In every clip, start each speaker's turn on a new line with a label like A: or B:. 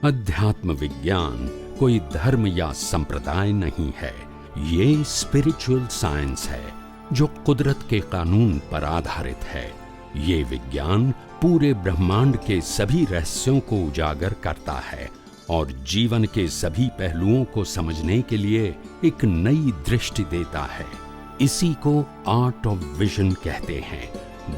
A: अध्यात्म विज्ञान कोई धर्म या संप्रदाय नहीं है, ये स्पिरिचुअल साइंस है जो कुदरत के कानून पर आधारित है। ये विज्ञान पूरे ब्रह्मांड के सभी रहस्यों को उजागर करता है और जीवन के सभी पहलुओं को समझने के लिए एक नई दृष्टि देता है। इसी को आर्ट ऑफ विजन कहते हैं,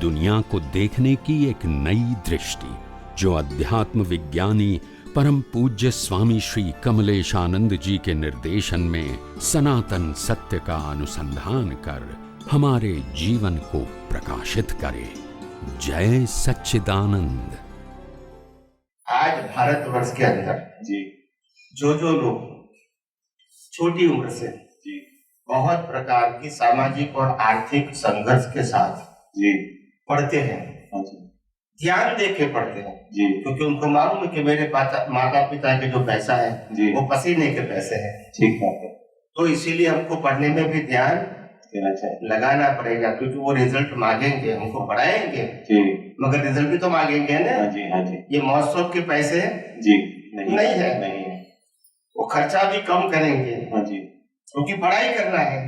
A: दुनिया को देखने की एक नई दृष्टि, जो अध्यात्म विज्ञानी परम पूज्य स्वामी श्री कमलेशानंद जी के निर्देशन में सनातन सत्य का अनुसंधान कर हमारे जीवन को प्रकाशित करे। जय सच्चिदानंद।
B: आज भारतवर्ष के अंदर जो लोग छोटी उम्र से बहुत प्रकार की सामाजिक और आर्थिक संघर्ष के साथ पढ़ते हैं, ध्यान दे के पढ़ते हैं क्योंकि उनको मालूम है कि मेरे माता पिता के जो पैसा है वो पसीने के पैसे हैं।
C: ठीक बात है।
B: तो इसीलिए हमको पढ़ने में भी ध्यान
C: देना चाहिए,
B: लगाना पड़ेगा, क्योंकि वो रिजल्ट मांगेंगे, हमको पढ़ाएंगे मगर रिजल्ट भी तो मांगेंगे ना।
C: हाँ जी।
B: ये महोत्सव के पैसे नहीं है, वो खर्चा भी कम करेंगे।
C: हाँ जी,
B: क्योंकि पढ़ाई करना है,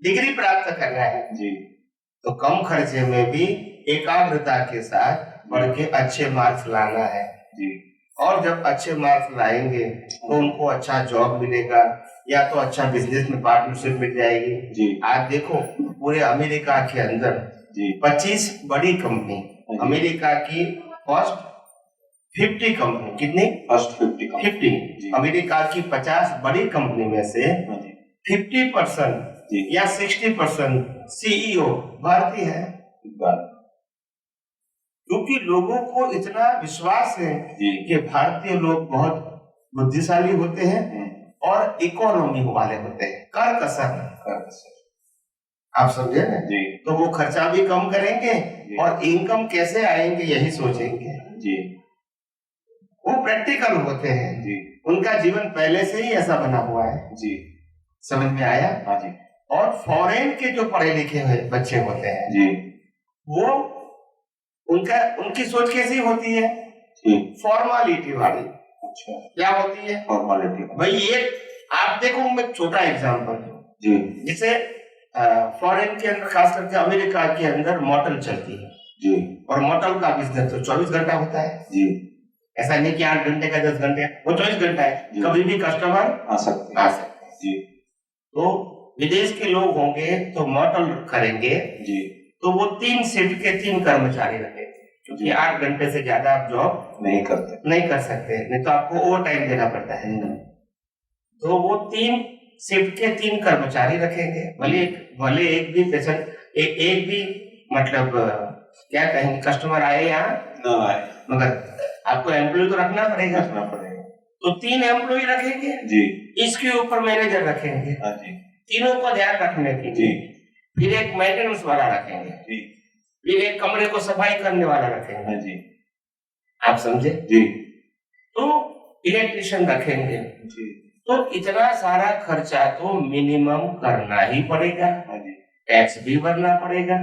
B: डिग्री प्राप्त करना है तो कम खर्चे में भी एकाग्रता के साथ पढ़ के अच्छे मार्क्स लाना है और जब अच्छे मार्क्स लाएंगे तो उनको अच्छा जॉब मिलेगा या तो अच्छा बिजनेस में पार्टनरशिप मिल जाएगी। आज देखो पूरे अमेरिका के अंदर 25 बड़ी कंपनी, अमेरिका की फर्स्ट 50 कंपनी, कितनी?
C: फर्स्ट 50
B: अमेरिका की 50 बड़ी कंपनी में से 50% या 60% सीईओ भारतीय है। क्योंकि लोगों को इतना विश्वास है कि भारतीय लोग बहुत बुद्धिशाली होते हैं और इकोनॉमी वाले होते हैं, कर कसर। आप समझे ना? तो वो खर्चा भी कम करेंगे और इनकम कैसे आएंगे यही सोचेंगे। वो प्रैक्टिकल होते हैं, उनका जीवन पहले से ही ऐसा बना हुआ है। समझ में आया?
C: हाँ जी।
B: और फॉरेन के जो पढ़े लिखे हुए बच्चे होते हैं वो उनकी सोच कैसी होती है? फॉर्मालिटी वाली।
C: अच्छा,
B: क्या होती है?
C: फॉर्मालिटी।
B: भाई एक आप देखो, मैं छोटा एग्जांपल दूं, जिसे फॉरेन के अंदर, खास करके अमेरिका के अंदर मोटल चलती है और मोटल का बिजनेस तो 24 घंटा होता है। ऐसा नहीं कि 8 घंटे का 10 घंटे, वो 24 घंटा है, कभी भी कस्टमर
C: आ सकते हैं।
B: तो विदेश के लोग होंगे तो मोटल करेंगे तो वो 3 शिफ्ट के 3 कर्मचारी रखेंगे, क्योंकि 8 घंटे से ज्यादा आप जॉब नहीं कर सकते, नहीं तो आपको ओवर टाइम देना पड़ता है। तो वो 3 शिफ्ट के 3 कर्मचारी रखेंगे, भले एक भी पेशेंट, एक भी मतलब क्या कहेंगे, कस्टमर आए या ना आए, मगर आपको एम्प्लॉय तो रखना पड़ेगा। तो 3 एम्प्लॉय रखेंगे, इसके ऊपर मैनेजर रखेंगे, तीनों को ध्यान रखने के लिए। फिर एक मेंटेनेंस वाला रखेंगे, फिर एक कमरे को सफाई करने वाला रखेंगे। आप समझे? तो इलेक्ट्रिशियन रखेंगे। तो इतना सारा खर्चा तो मिनिमम करना ही पड़ेगा, टैक्स भी भरना पड़ेगा,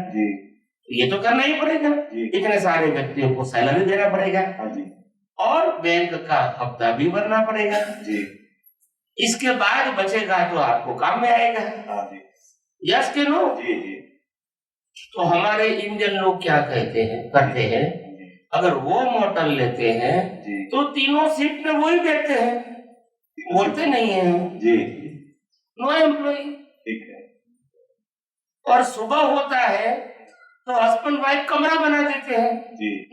B: ये तो करना ही पड़ेगा। इतने सारे व्यक्तियों को सैलरी देना पड़ेगा और बैंक का हफ्ता भी भरना पड़ेगा। इसके बाद बचेगा तो आपको काम में आएगा। यस के नो? तो हमारे इंडियन लोग क्या करते हैं, अगर वो मोटल लेते हैं तो तीनों सीट में वही बैठते हैं, बोलते नहीं है नो एम्प्लॉय। और सुबह होता है तो हस्बैंड वाइफ कमरा बना देते हैं।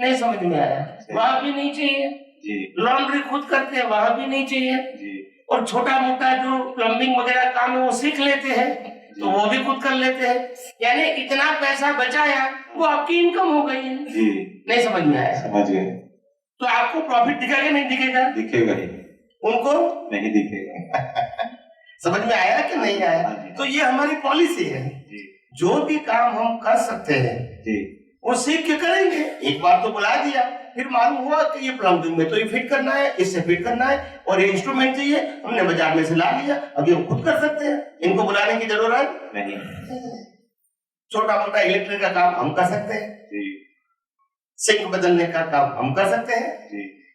B: नहीं समझ में आया? वहां भी नहीं चाहिए। लॉन्ड्री खुद करते हैं, वहां भी नहीं चाहिए। और छोटा मोटा जो प्लम्बिंग वगैरह काम है वो सीख लेते हैं तो वो भी खुद कर लेते हैं। यानी इतना पैसा बचाया, वो आपकी इनकम हो गई है। नहीं समझ में आया?
C: समझ गए।
B: तो आपको प्रॉफिट दिखेगा नहीं दिखेगा?
C: दिखेगा ही,
B: उनको
C: नहीं दिखेगा।
B: समझ में आया कि नहीं आया? तो ये हमारी पॉलिसी है, जो भी काम हम कर सकते हैं वो सीख के करेंगे। एक बार तो बुला दिया, फिर मालूम हुआ कि ये प्लम्बिंग में तो ये फिट करना है, इससे फिट करना है और ये इंस्ट्रूमेंट चाहिए, हमने बाजार में से ला लिया, अभी हम खुद कर सकते हैं, इनको बुलाने की जरूरत नहीं। छोटा मोटा इलेक्ट्रिक का काम हम कर सकते हैं, सिंक बदलने का काम हम कर सकते हैं,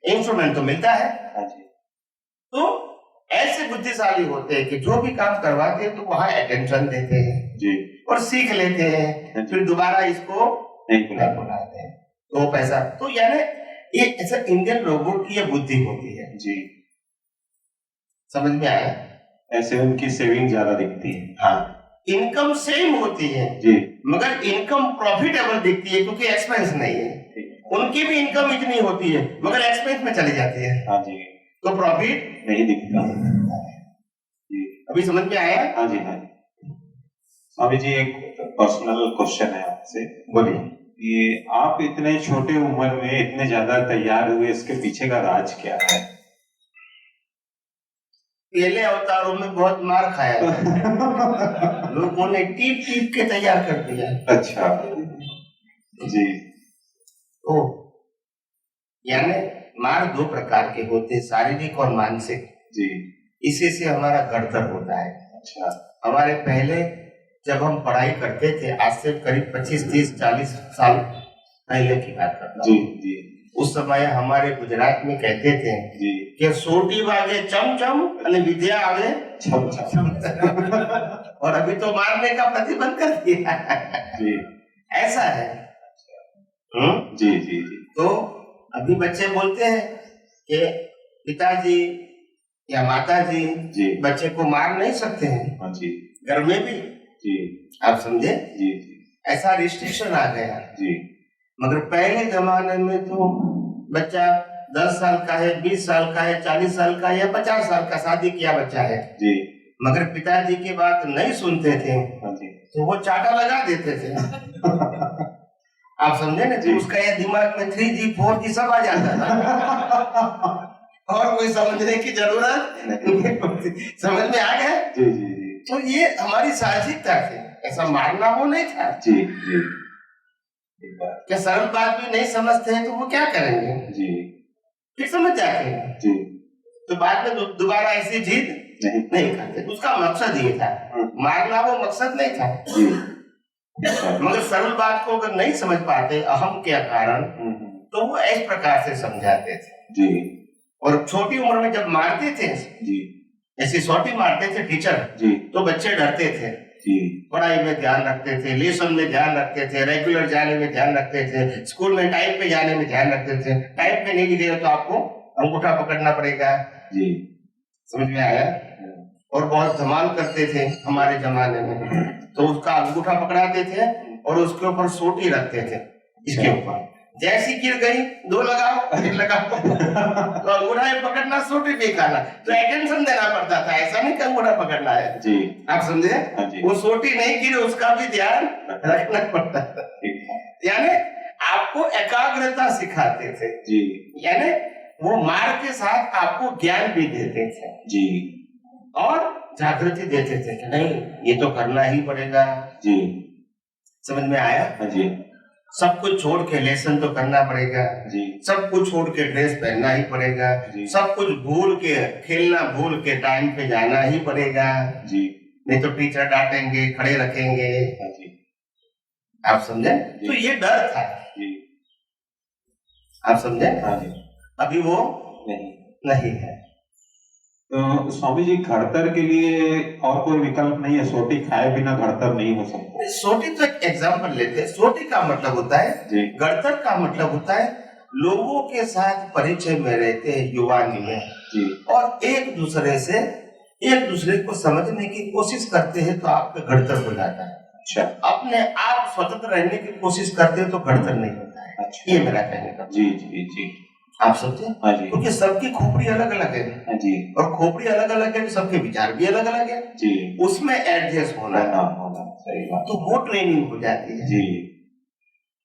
B: इंस्ट्रूमेंट तो मिलता है। तो ऐसे बुद्धिशाली होते हैं कि जो भी काम करवाते हैं तो वहां अटेंशन देते हैं
C: जी
B: और सीख लेते हैं, फिर दोबारा इसको नहीं बुलाते हैं तो पैसा। तो यानी ये ऐसा इंडियन लोगों की ये बुद्धि होती है
C: जी।
B: समझ में आया?
C: ऐसे उनकी सेविंग ज्यादा दिखती है।
B: हाँ, इनकम सेम होती है
C: जी
B: मगर इनकम प्रॉफिटेबल दिखती है क्योंकि एक्सपेंस नहीं है। उनकी भी इनकम इतनी होती है मगर एक्सपेंस में चली जाती है,
C: हाँ जी,
B: तो प्रॉफिट
C: नहीं दिखता जी।
B: अभी समझ में आया?
C: हाँ जी हाँ जी। स्वामी जी एक पर्सनल क्वेश्चन है आपसे।
B: बोलिए।
C: ये आप इतने छोटे उम्र में इतने ज्यादा तैयार हुए, इसके पीछे का राज क्या है?
B: पहले अवतारों में बहुत मार खाया लोगों ने टीप टीप के तैयार कर दिया।
C: अच्छा जी।
B: ओ यानी मार दो प्रकार के होते हैं, शारीरिक और मानसिक
C: जी।
B: इसी से हमारा गड़तर होता है।
C: अच्छा।
B: हमारे पहले जब हम पढ़ाई करते थे, आज से करीब 25, 30, 40 साल पहले की बात करता हूं।
C: जी जी।
B: उस समय हमारे गुजरात में कहते थे
C: जी
B: कि सोटी वागे चमचम और विद्या आवे
C: छम छम।
B: और अभी तो मारने का प्रतिबंध कर दिया
C: जी
B: ऐसा है।
C: जी जी जी।
B: तो अभी बच्चे बोलते हैं कि पिताजी या माताजी
C: जी
B: बच्चे को मार नहीं सकते हैं,
C: हाँ जी
B: घर में भी।
C: जी
B: आप समझे?
C: जी जी
B: ऐसा रिस्ट्रिक्शन आ गया।
C: जी।
B: मगर पहले जमाने में तो बच्चा 10 साल का है, 20 साल का है, 40 साल का है या 50 साल का शादी किया बच्चा है
C: जी।
B: मगर पिताजी की बात नहीं सुनते थे
C: हाँ जी।
B: तो वो चाटा लगा देते थे आप समझे ना? तो उसका ये दिमाग में 3G 4G सब आ जाता था और कोई समझने की जरूरत नहीं। समझ में आ गया?
C: जी जी जी।
B: तो ये हमारी साहसिकता थी, ऐसा मारना वो नहीं था।
C: जी जी।
B: क्या सरल बात भी नहीं समझते हैं तो वो क्या करेंगे?
C: जी।
B: फिर समझ जाते हैं
C: जी।
B: तो बाद में दोबारा ऐसी जिद नहीं करते। उसका मकसद ये था, मारना वो मकसद नहीं था।
C: जी।
B: मगर सरल बात को अगर नहीं समझ पाते अहम के कारण तो वो इस प्रकार से समझाते थे।
C: जी।
B: और छोटी उम्र में जब मारते थे
C: जी
B: ऐसी सोटी मारते थे टीचर
C: जी
B: तो बच्चे डरते थे
C: जी।
B: पढ़ाई में ध्यान रखते थे, लेसन में ध्यान रखते थे, रेगुलर जाने में ध्यान रखते थे, स्कूल में टाइम पे जाने में ध्यान रखते थे। टाइम पे नहीं लिखे तो आपको अंगूठा पकड़ना पड़ेगा।
C: जी।
B: समझ में आया? और बहुत धमाल करते थे हमारे जमाने में, तो उसका अंगूठा पकड़ाते थे और उसके ऊपर सोटी रखते थे। इसके ऊपर जैसी गिर गई 2 लगाओ, फिर लगाओ तो अंगूठा पकड़ना, सोटी भी खाना, तो अटेंशन देना पड़ता था। ऐसा नहीं कि अंगूठा पकड़ना है
C: जी।
B: आप समझे?
C: हाँ जी।
B: वो सोटी नहीं गिरी उसका भी ध्यान रखना पड़ता था। यानी आपको एकाग्रता सिखाते थे
C: जी।
B: यानी वो मार के साथ आपको ज्ञान भी देते थे
C: जी।
B: और जागृति देते थे कि नहीं ये तो करना ही पड़ेगा।
C: जी।
B: समझ में आया?
C: हाँ जी।
B: सब कुछ छोड़ के लेसन तो करना पड़ेगा
C: जी।
B: सब कुछ छोड़ के ड्रेस पहनना ही पड़ेगा
C: जी।
B: सब कुछ भूल के खेलना भूल के टाइम पे जाना ही पड़ेगा,
C: जी।
B: नहीं तो टीचर डांटेंगे, खड़े रखेंगे।
C: हाँ जी।
B: आप समझे? तो ये डर था।
C: जी।
B: आप समझे?
C: हाँ जी।
B: अभी वो नहीं है।
C: तो स्वामी जी घड़तर के लिए और कोई विकल्प नहीं है? सोटी खाए बिना घड़तर नहीं हो सकता?
B: सोटी तो एक एग्जाम्पल लेते हैं। सोटी का मतलब होता है
C: जी।
B: गड़तर का मतलब होता है लोगों के साथ परिचय में रहते हैं युवानी में
C: जी।
B: और एक दूसरे को समझने की कोशिश करते हैं तो आपका गड़तर हो जाता है।
C: अच्छा।
B: अपने आप स्वतंत्र रहने की कोशिश करते हैं तो गड़तर नहीं होता है।
C: अच्छा।
B: ये मेरा कहने का।
C: जी जी जी।
B: आप समझे?
C: हाँ जी।
B: क्योंकि सबकी खोपड़ी अलग अलग है।
C: हाँ जी।
B: और खोपड़ी अलग अलग है तो सबके विचार भी अलग अलग है।
C: जी।
B: उसमें एडजस्ट होना
C: सही बात।
B: तो वो ट्रेनिंग हो जाती है।
C: जी।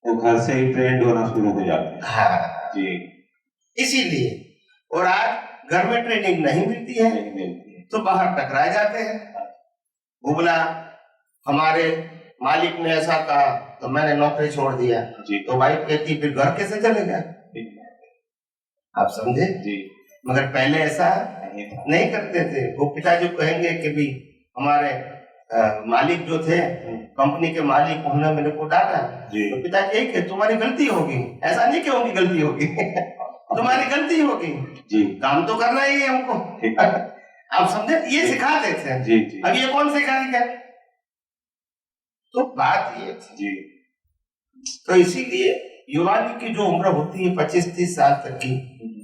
C: वो घर से ही ट्रेंड होना शुरू हो जाते हैं।
B: हाँ
C: जी।
B: इसीलिए। और आज घर में ट्रेनिंग नहीं मिलती है
C: नहीं मिलती है
B: तो बाहर टकराए जाते हैं। वो बोला हमारे मालिक ने ऐसा कहा तो मैंने नौकरी छोड़ दिया
C: जी।
B: तो वाइफ कहती फिर घर कैसे चलेगा? आप समझे?
C: जी।
B: मगर पहले ऐसा नहीं करते थे। वो पिताजी कहेंगे कि भी हमारे मालिक जो थे कंपनी के मालिक उन्होंने मेरे को डांटा तो पिताजी यही कि तुम्हारी गलती होगी। ऐसा नहीं कि उनकी गलती होगी तुम्हारी गलती होगी।
C: जी
B: काम तो करना ही है हमको।
C: ठीक है
B: आप समझे, ये सिखाते थे।
C: जी जी
B: अब ये कौन सिखाएगा? तो बात ये थी।
C: जी
B: तो इसीलिए युवानी की जो उम्र होती है 25-30 साल तक की,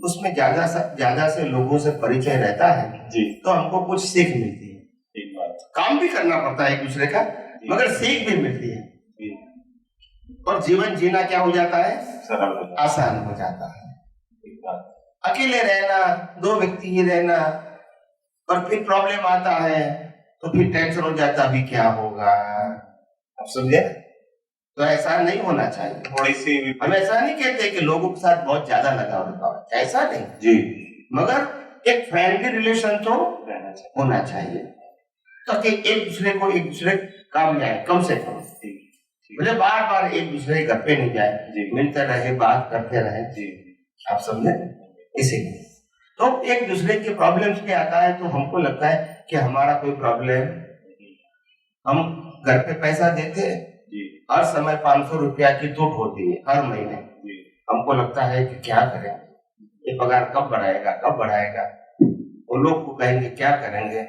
B: उसमें ज्यादा से लोगों से परिचय रहता है
C: जी
B: तो हमको कुछ सीख मिलती है।
C: ठीक बात
B: काम भी करना पड़ता है एक दूसरे का, मगर सीख भी मिलती है
C: जी
B: और जीवन जीना क्या हो जाता है,
C: सरल हो जाता
B: आसान हो जाता है।
C: है। ठीक बात
B: अकेले रहना, 2 व्यक्ति ही रहना, और फिर प्रॉब्लम आता है तो फिर टेंशन हो जाता, अभी क्या होगा। आप समझे? तो ऐसा नहीं होना चाहिए।
C: थोड़ी सी
B: हम ऐसा नहीं कहते कि लोगों के साथ बहुत ज्यादा लगाव रखाव, ऐसा नहीं,
C: जी
B: मगर एक फ्रेंडली रिलेशन तो
C: रहना चाहिए।
B: होना चाहिए ताकि एक दूसरे काम जाए, कम से कम। बोले बार बार एक दूसरे के घर पे नहीं जाए,
C: जी
B: मिलते रहे, बात करते रहे।
C: जी
B: आप समझे? इसीलिए तो एक दूसरे के प्रॉब्लम्स में आता है तो हमको लगता है कि हमारा कोई प्रॉब्लम, हम घर पे पैसा देते हैं,
C: जी
B: हर समय 500 रुपया की टूट होती है हर महीने।
C: जी
B: हमको लगता है कि क्या करें, ये पगार कब बढ़ाएगा। वो लोग को कहेंगे क्या करेंगे,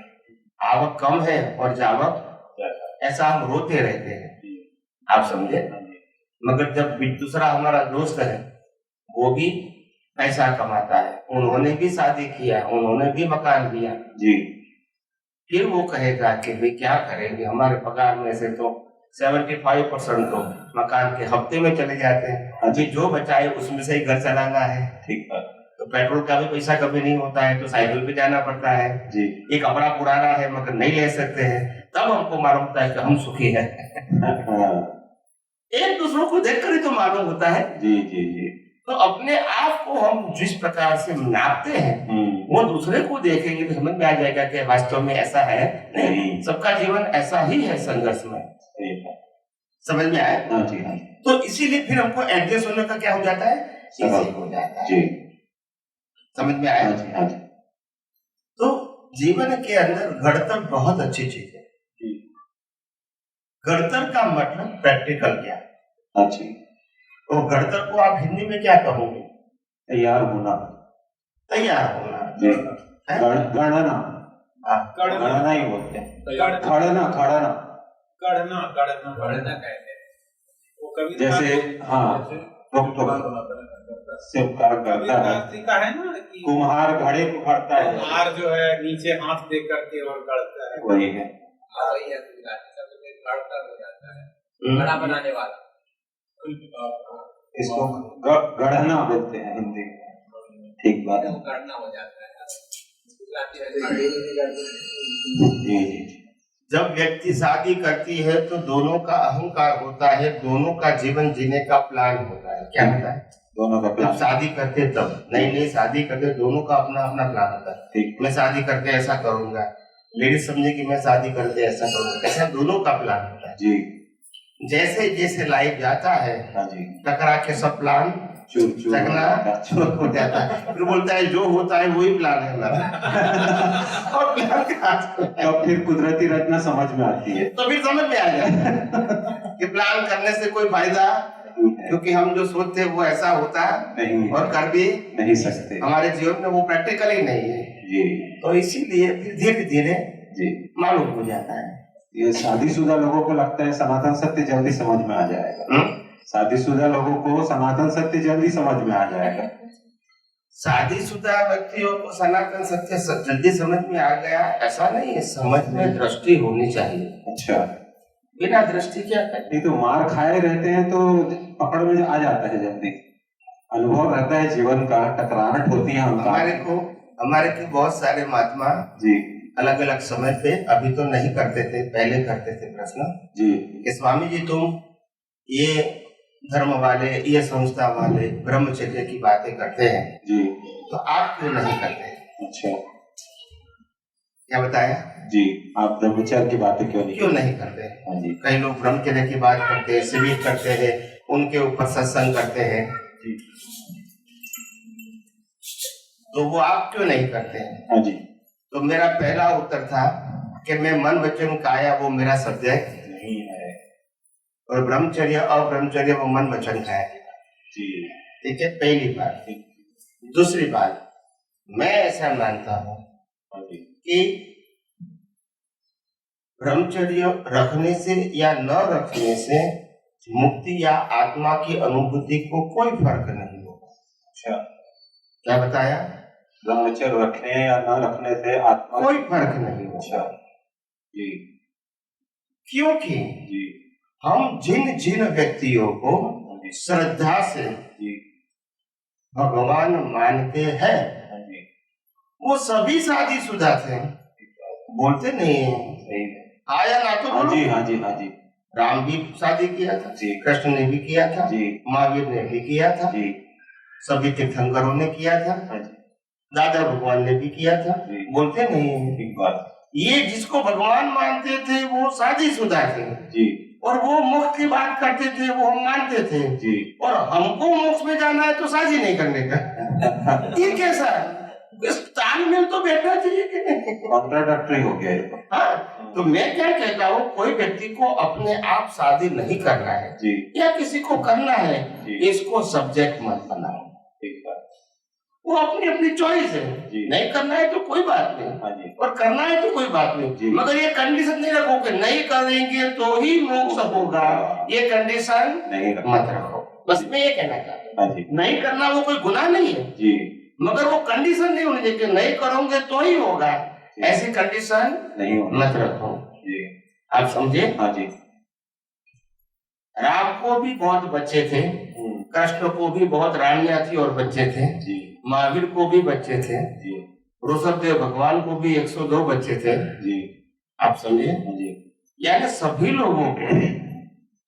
B: आवक कम है और जावक, ऐसा हम रोते रहते हैं। आप समझे? मगर जब दूसरा हमारा दोस्त है, वो भी पैसा कमाता है, उन्होंने भी शादी किया, उन्होंने भी मकान लिया,
C: जी
B: फिर वो कहेगा कि भाई क्या करेंगे, हमारे पगार में से तो 75% तो मकान के हफ्ते में चले जाते हैं, अभी जो बचा है उसमें से ही घर चलाना है।
C: ठीक बात
B: तो पेट्रोल का भी पैसा कभी नहीं होता है, तो साइकिल पे जाना पड़ता है।
C: जी
B: ये कपड़ा पुराना है मगर नहीं ले सकते हैं, तब हमको मालूम होता है कि हम सुखी हैं।
C: हाँ,
B: एक दूसरों को देखकर ही तो मालूम होता है।
C: जी जी जी
B: तो अपने आप को हम जिस प्रकार से नापते हैं वो दूसरे को देखेंगे तो समझ में आ जाएगा कि वास्तव में ऐसा है नहीं, सबका जीवन ऐसा ही है संघर्ष में। समझ में आया?
C: हाँ जी हाँ
B: तो इसीलिए फिर हमको एडजस्ट होने का क्या हो जाता है, इजी हो जाता है।
C: जी
B: समझ में आया?
C: हाँ जी हाँ जी
B: तो जीवन के अंदर घड़तर बहुत अच्छी चीज है। घड़तर का मतलब प्रैक्टिकल ज्ञान।
C: हाँ जी
B: तो घड़तर को आप हिंदी में क्या कहोगे?
C: तैयार होना
B: तैयार होना।
C: जी
B: है?
C: गणना
B: हाँ,
C: गणना ही बोलते हैं। खड़ना
D: कहते हैं वो कभी
C: जैसे हाँ सिर्फ करता है
D: का है ना कि
C: कुम्हार घड़े को खड़ता है,
D: कुम्हार जो है नीचे हाथ दे करके और गढ़ता है,
C: वही है।
D: वही है गुजराती शब्द में गढ़ता हो जाता है, घड़ा बनाने वाला।
C: इसको गढ़ना बोलते हैं हिंदी में। ठीक बात है,
D: गढ़ना हो जाता है।
C: जी जी
B: जब व्यक्ति शादी करती है तो दोनों का अहंकार होता है, दोनों का जीवन जीने का प्लान होता है। क्या होता है?
C: दोनों का
B: जब
C: प्लान।
B: शादी करते तब नई शादी करते दोनों का अपना अपना प्लान होता है।
C: ठीक
B: मैं शादी करके ऐसा करूंगा, लेडीज समझे कि मैं शादी करके ऐसा करूंगा, ऐसा दोनों का प्लान होता है।
C: जी
B: जैसे जैसे लाइफ जाता है
C: हाँ जी
B: टकरा के सब प्लान
C: चूर
B: चकना हो जाता है, फिर बोलता है जो होता है वही प्लान है मेरा। और प्लान
C: तब फिर कुदरती रचना समझ में आती है।
B: तो फिर समझ में आ जाता कि प्लान करने से कोई फायदा, क्योंकि हम जो सोचते हैं वो ऐसा होता
C: नहीं
B: और कर भी
C: नहीं सकते।
B: हमारे जीवन में वो प्रैक्टिकल ही नहीं है।
C: जी
B: तो इसीलिए फिर धीरे धीरे
C: जी
B: मालूम हो जाता है।
C: ये शादीशुदा लोगों को लगता है सनातन सत्य जल्दी समझ में आ जाएगा। शादीशुदा लोगों को सनातन सत्य जल्दी समझ में आ जाएगा।
B: शादीशुदा व्यक्तियों को सनातन सत्य जल्दी समझ में आ गया ऐसा नहीं है, समझ में दृष्टि होनी चाहिए।
C: अच्छा,
B: बिना दृष्टि क्या करते?
C: नहीं तो मार खाए रहते हैं तो पकड़ में आ जाता है जल्दी, अनुभव रहता है जीवन का, टकराहट होती है
B: हमारे को बहुत सारे महात्मा
C: जी
B: अलग अलग समय पे, अभी तो नहीं करते थे, पहले करते थे प्रश्न
C: जी
B: कि स्वामी जी तुम ये धर्म वाले, ये संस्था वाले ब्रह्मचर्य की बातें करते हैं
C: जी
B: तो आप क्यों नहीं करते?
C: अच्छा
B: क्या बताया?
C: जी आप ब्रह्मचर्य की बातें क्यों नहीं
B: करते?
C: हाँ जी
B: कई लोग ब्रह्मचर्य की बात करते हैं, शिविर करते हैं, उनके ऊपर सत्संग करते हैं, तो वो आप क्यों नहीं करते हैं?
C: हाँ जी
B: तो मेरा पहला उत्तर था कि मैं मन वचन काया वो मेरा सब्जेक्ट
C: नहीं है,
B: और ब्रह्मचर्य और ब्रह्मचर्य वो मन वचन का है।
C: जी
B: ठीक है, पहली बात। दूसरी बात, मैं ऐसा मानता हूँ
C: हाँ जी,
B: कि ब्रह्मचर्य रखने से या न रखने से मुक्ति या आत्मा की अनुभूति को कोई फर्क नहीं होगा।
C: अच्छा,
B: क्या बताया?
C: ब्रह्मचर्य रखने या न रखने से आत्मा
B: कोई फर्क नहीं होगा।
C: अच्छा जी,
B: क्योंकि
C: जी,
B: हम जिन जिन व्यक्तियों को श्रद्धा से
C: जी,
B: भगवान मानते हैं
C: हाँ जी,
B: वो सभी शादीशुदा थे। बोलते नहीं है,
C: सही है।
B: आया ना तो
C: हाँ
B: बोलो।
C: जी, हाँ जी, हाँ जी,
B: राम भी शादी किया था
C: जी,
B: कृष्ण ने भी किया था
C: जी,
B: महावीर ने भी किया था
C: जी,
B: सभी तीर्थंकरों ने किया था
C: हाँ जी,
B: दादा भगवान ने भी किया था।
C: जी।
B: बोलते नहीं है।
C: एक बात
B: ये जिसको भगवान मानते थे वो शादीशुदा थे
C: जी,
B: और वो मोक्ष की बात करते थे, वो हम मानते थे।
C: जी,
B: और हमको मोक्ष में जाना है तो शादी नहीं करने का। ये कैसा है? इस तालमेल तो बैठना चाहिए कि नहीं?
C: कॉन्ट्राडक्टरी हो गया ये तो।
B: हाँ, तो मैं क्या कहता हूँ, कोई व्यक्ति को अपने आप शादी नहीं करना है
C: जी,
B: या किसी को करना है,
C: जी।
B: इसको सब्जेक्ट मत बनाओ।
C: एक बात,
B: वो अपनी अपनी चॉइस है।
C: जी।
B: नहीं करना है तो कोई बात नहीं,
C: हाँ जी,
B: और करना है तो कोई बात नहीं।
C: जी।
B: मगर ये कंडीशन नहीं रखो कि नहीं करेंगे तो ही मोक्ष होगा। ये कंडीशन
C: नहीं रखना।
B: मत रखो। बस मैं ये कहना चाहता
C: हाँ
B: हूँ,
C: जी,
B: नहीं करना वो कोई गुनाह नहीं है,
C: जी,
B: मगर वो कंडीशन नहीं होनी चाहिए कि नहीं करोगे तो ही होगा। ऐसी कंडीशन
C: नहीं होना।
B: मत रखो।
C: जी,
B: आप समझे?
C: हाँ जी,
B: राम को भी बहुत बच्चे थे, कृष्ण को भी बहुत रानियां थी और बच्चे थे,
C: जी,
B: महावीर को भी बच्चे थे,
C: जी,
B: ऋषभदेव भगवान को भी 102 बच्चे थे।
C: जी,
B: आप समझे?
C: हाँ जी,
B: यानी सभी लोगों को।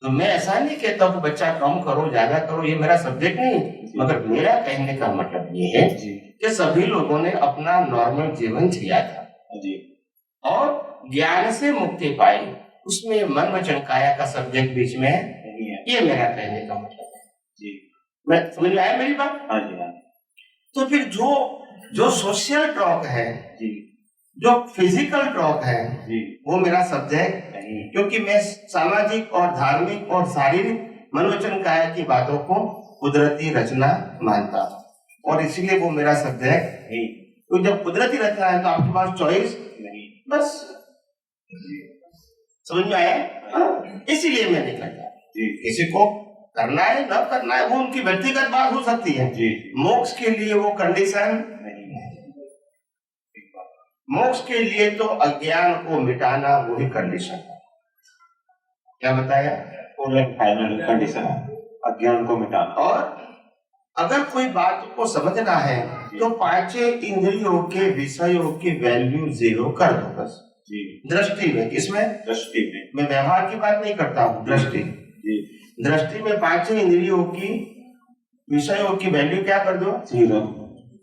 B: तो मैं ऐसा नहीं कहता कि बच्चा कम करो ज्यादा करो, ये मेरा सब्जेक्ट नहीं, मगर मेरा कहने का मतलब ये है
C: जी,
B: कि सभी लोगों ने अपना नॉर्मल जीवन जिया था
C: हाँ जी,
B: और ज्ञान से मुक्ति पाई। उसमें मन वचन काया का सब्जेक्ट बीच में
C: नहीं है।
B: ये मेरा कहने का मतलब है।
C: जी,
B: मैं समझ में आया मेरी बात?
C: हाँ जी, हाँ
B: तो फिर जो सोशल टॉक है,
C: जी,
B: जो फिजिकल टॉक है,
C: जी,
B: वो मेरा सब्जेक्ट
C: नहीं है।
B: क्योंकि मैं सामाजिक और धार्मिक और शारीरिक मन वचन काया की बातों को कुदरती रचना मानता हूँ और इसलिए वो मेरा सब्जेक्ट
C: नहीं,
B: तो जब कुदरती रचना है तो आपके पास चॉइस
C: नहीं,
B: बस। समझ में आया? इसीलिए मैं नहीं करता।
C: जी,
B: किसी को करना है न करना है वो उनकी व्यक्तिगत बात हो सकती है।
C: जी,
B: मोक्ष के लिए वो कंडीशन
C: नहीं है। एक बात,
B: मोक्ष के लिए तो अज्ञान को मिटाना वही कंडीशन है। क्या बताया?
C: फुल एंड फाइनल कंडीशन है अज्ञान को मिटाना।
B: और अगर कोई बात को समझना है तो पांचों इंद्रियों के विषयों की वैल्यू 0 कर दो बस।
C: जी,
B: दृष्टि में, किसमें?
C: दृष्टि में।
B: मैं व्यवहार की बात नहीं करता हूँ, दृष्टि।
C: जी,
B: दृष्टि में पांचों इंद्रियों की विषयों की वैल्यू क्या कर दो?
C: 0।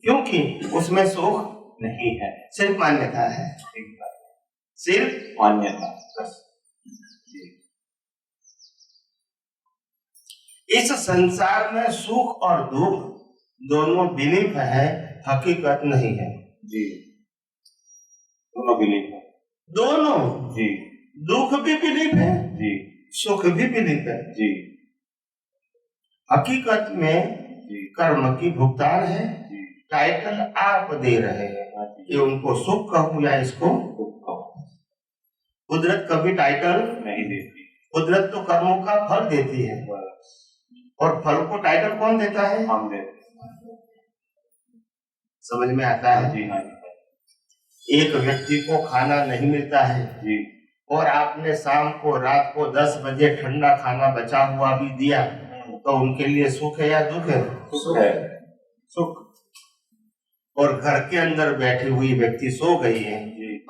B: क्योंकि उसमें सुख
C: नहीं है।
B: सिर्फ मान्यता है,
C: एक बात,
B: सिर्फ
C: मान्यता।
B: बस।
C: जी,
B: इस संसार में सुख और दुख दोनों बिलीफ है, हकीकत नहीं है।
C: जी, दोनों बिलीफ है।
B: दोनों,
C: जी,
B: दुख भी बिलीफ है,
C: जी,
B: सुख भी बिलीफ है।
C: जी,
B: हकीकत में
C: जी,
B: कर्म की भुगतान है।
C: जी,
B: टाइटल आप दे रहे हैं कि उनको सुख कहूं या इसको दुख कहूं। कुदरत कभी टाइटल
C: नहीं देती।
B: कुदरत तो कर्मों का फल देती है और फल को टाइटल कौन देता है?
C: हम देते।
B: समझ में आता है?
C: जी, हाँ
B: एक व्यक्ति को खाना नहीं मिलता है
C: जी,
B: और आपने शाम को रात को 10 बजे ठंडा खाना बचा हुआ भी दिया, तो उनके लिए सुख है या दुख है?
C: सुख है।
B: सुख। और घर के अंदर बैठी हुई व्यक्ति सो गई है,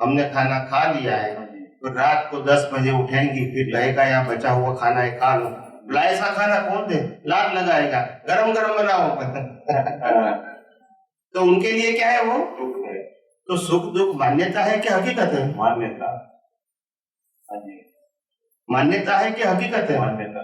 B: हमने खाना खा लिया है, तो रात को 10 बजे उठेंगी, फिर रहेगा या बचा हुआ खाना है खा लो। बोला ऐसा खाना कौन दे, लात लगाएगा, गरम गरम बनाओ। तो उनके लिए क्या है वो?
C: सुख है।
B: तो सुख दुख मान्यता है कि हकीकत है?
C: मान्यता। हाँ जी,
B: मान्यता है कि हकीकत है?
C: मान्यता।